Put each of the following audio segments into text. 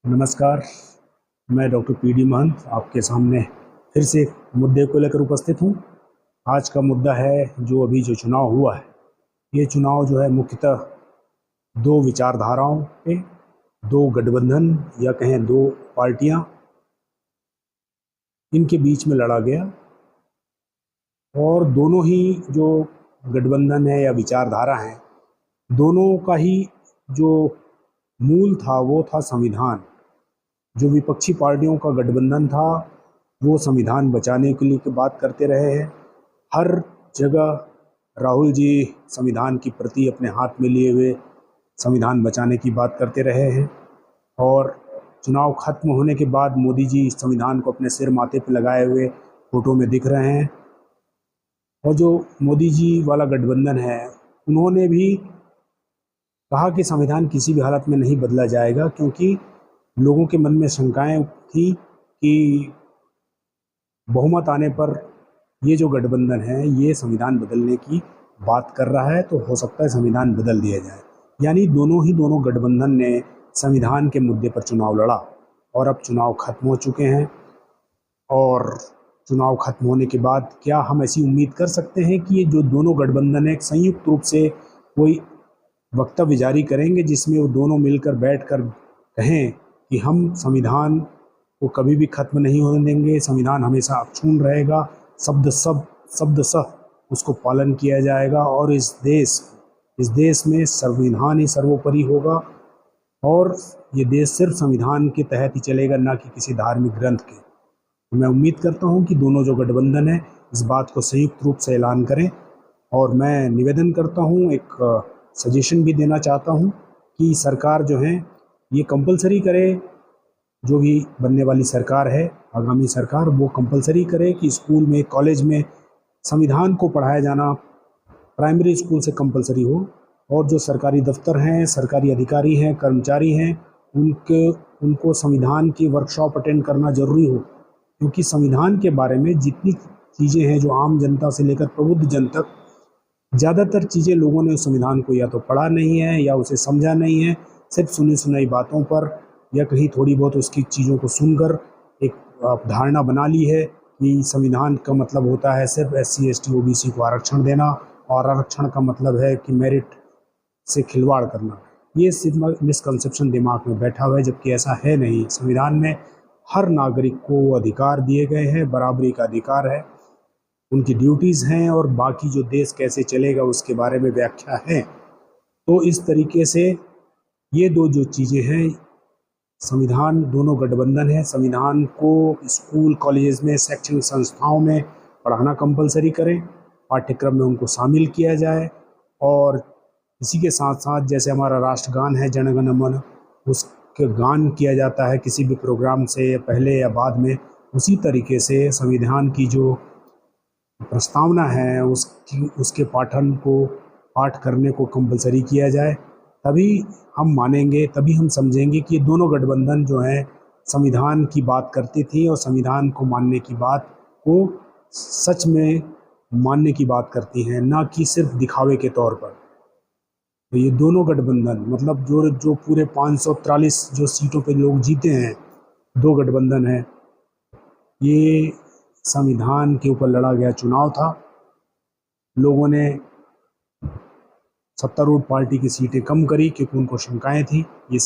नमस्कार। मैं doctor PD. महंत आपके सामने फिर से एक मुद्दे को लेकर उपस्थित हूँ। आज का मुद्दा है जो चुनाव हुआ है, ये चुनाव जो है मुख्यतः दो विचारधाराओं पे, दो गठबंधन या कहें दो पार्टियां, इनके बीच में लड़ा गया। और दोनों ही जो गठबंधन है या विचारधारा है, दोनों का ही जो मूल था वो था संविधान। जो विपक्षी पार्टियों का गठबंधन था वो संविधान बचाने के लिए बात करते रहे हैं। हर जगह राहुल जी संविधान की प्रति अपने हाथ में लिए हुए संविधान बचाने की बात करते रहे हैं। और चुनाव खत्म होने के बाद मोदी जी संविधान को अपने सिर माथे पर लगाए हुए फोटो में दिख रहे हैं। और जो मोदी जी वाला गठबंधन है, उन्होंने भी कहा कि संविधान किसी भी हालत में नहीं बदला जाएगा, क्योंकि लोगों के मन में शंकाएं थी कि बहुमत आने पर ये जो गठबंधन है ये संविधान बदलने की बात कर रहा है, तो हो सकता है संविधान बदल दिया जाए। यानी दोनों गठबंधन ने संविधान के मुद्दे पर चुनाव लड़ा। और अब चुनाव खत्म हो चुके हैं, और चुनाव खत्म होने के बाद क्या हम ऐसी उम्मीद कर सकते हैं कि ये जो दोनों गठबंधन है संयुक्त रूप से कोई वक्तव्य जारी करेंगे जिसमें वो दोनों मिलकर बैठकर कहें कि हम संविधान को कभी भी खत्म नहीं होने देंगे, संविधान हमेशा अक्षुण्ण रहेगा, शब्द उसको पालन किया जाएगा, और इस देश में संविधान ही सर्वोपरि होगा, और ये देश सिर्फ संविधान के तहत ही चलेगा, ना कि किसी धार्मिक ग्रंथ के। तो मैं उम्मीद करता हूँ कि दोनों जो गठबंधन है इस बात को संयुक्त रूप से ऐलान करें। और मैं निवेदन करता हूँ, एक सजेशन भी देना चाहता हूँ कि सरकार जो है ये कंपलसरी करे, जो भी बनने वाली सरकार है, आगामी सरकार, वो कंपलसरी करे कि स्कूल में, कॉलेज में संविधान को पढ़ाया जाना प्राइमरी स्कूल से कंपलसरी हो। और जो सरकारी दफ्तर हैं, सरकारी अधिकारी हैं, कर्मचारी हैं, उनको संविधान की वर्कशॉप अटेंड करना जरूरी हो, क्योंकि संविधान के बारे में जितनी चीज़ें हैं जो आम जनता से लेकर प्रबुद्ध जन तक, ज़्यादातर चीज़ें लोगों ने उस संविधान को या तो पढ़ा नहीं है या उसे समझा नहीं है, सिर्फ सुनी सुनाई बातों पर या कहीं थोड़ी बहुत उसकी चीज़ों को सुनकर एक धारणा बना ली है कि संविधान का मतलब होता है सिर्फ SC ST OBC को आरक्षण देना, और आरक्षण का मतलब है कि मेरिट से खिलवाड़ करना। ये सिर्फ मिसकंसेप्शन दिमाग में बैठा हुआ है, जबकि ऐसा है नहीं। संविधान में हर नागरिक को अधिकार दिए गए हैं, बराबरी का अधिकार है, उनकी ड्यूटीज़ हैं, और बाकी जो देश कैसे चलेगा उसके बारे में व्याख्या है। तो इस तरीके से ये दो जो चीज़ें हैं, संविधान, दोनों गठबंधन है, संविधान को स्कूल कॉलेजेस में, शैक्षणिक संस्थाओं में पढ़ाना कंपलसरी करें, पाठ्यक्रम में उनको शामिल किया जाए। और इसी के साथ साथ जैसे हमारा राष्ट्रगान है जन गण मन, उसके गान किया जाता है किसी भी प्रोग्राम से पहले या बाद में, उसी तरीके से संविधान की जो प्रस्तावना है उसके पाठ करने को कंपलसरी किया जाए। तभी हम मानेंगे, तभी हम समझेंगे कि ये दोनों गठबंधन जो हैं संविधान की बात करती थी और संविधान को मानने की बात को सच में मानने की बात करती हैं, ना कि सिर्फ दिखावे के तौर पर। तो ये दोनों गठबंधन, मतलब जो पूरे 543 जो सीटों पे लोग जीते हैं, दो गठबंधन है, ये संविधान के ऊपर लड़ा गया चुनाव था। लोगों ने सत्तारूढ़ पार्टी की सीटें कम करी क्योंकि उनको शंकाएं थी ये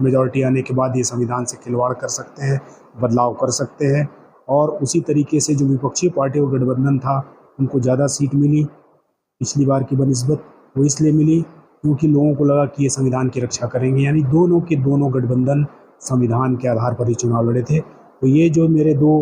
मेजॉरिटी आने के बाद ये संविधान से खिलवाड़ कर सकते हैं, बदलाव कर सकते हैं। और उसी तरीके से जो विपक्षी पार्टी का गठबंधन था उनको ज़्यादा सीट मिली पिछली बार की बनिस्बत। वो इसलिए मिली क्योंकि लोगों को लगा कि ये संविधान की रक्षा करेंगे। यानी दोनों के दोनों गठबंधन संविधान के आधार पर ही चुनाव लड़े थे। तो ये जो मेरे दो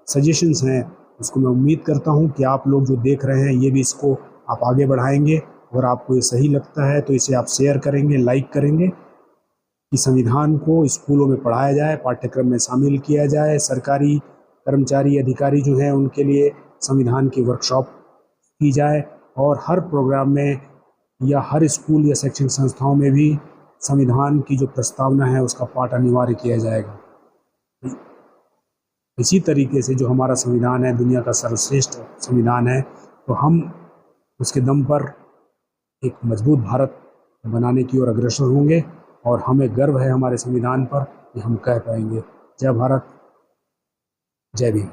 सजेशंस हैं उसको मैं उम्मीद करता हूँ कि आप लोग जो देख रहे हैं ये भी इसको आप आगे बढ़ाएंगे। अगर आपको ये सही लगता है तो इसे आप शेयर करेंगे, लाइक करेंगे, कि संविधान को स्कूलों में पढ़ाया जाए, पाठ्यक्रम में शामिल किया जाए, सरकारी कर्मचारी अधिकारी जो हैं उनके लिए संविधान की वर्कशॉप की जाए, और हर प्रोग्राम में या हर स्कूल या शैक्षणिक संस्थाओं में भी संविधान की जो प्रस्तावना है उसका पाठ अनिवार्य किया जाएगा। इसी तरीके से जो हमारा संविधान है दुनिया का सर्वश्रेष्ठ संविधान है, तो हम उसके दम पर एक मजबूत भारत बनाने की ओर अग्रसर होंगे। और हमें गर्व है हमारे संविधान पर कि हम कह पाएंगे। जय भारत, जय भीम।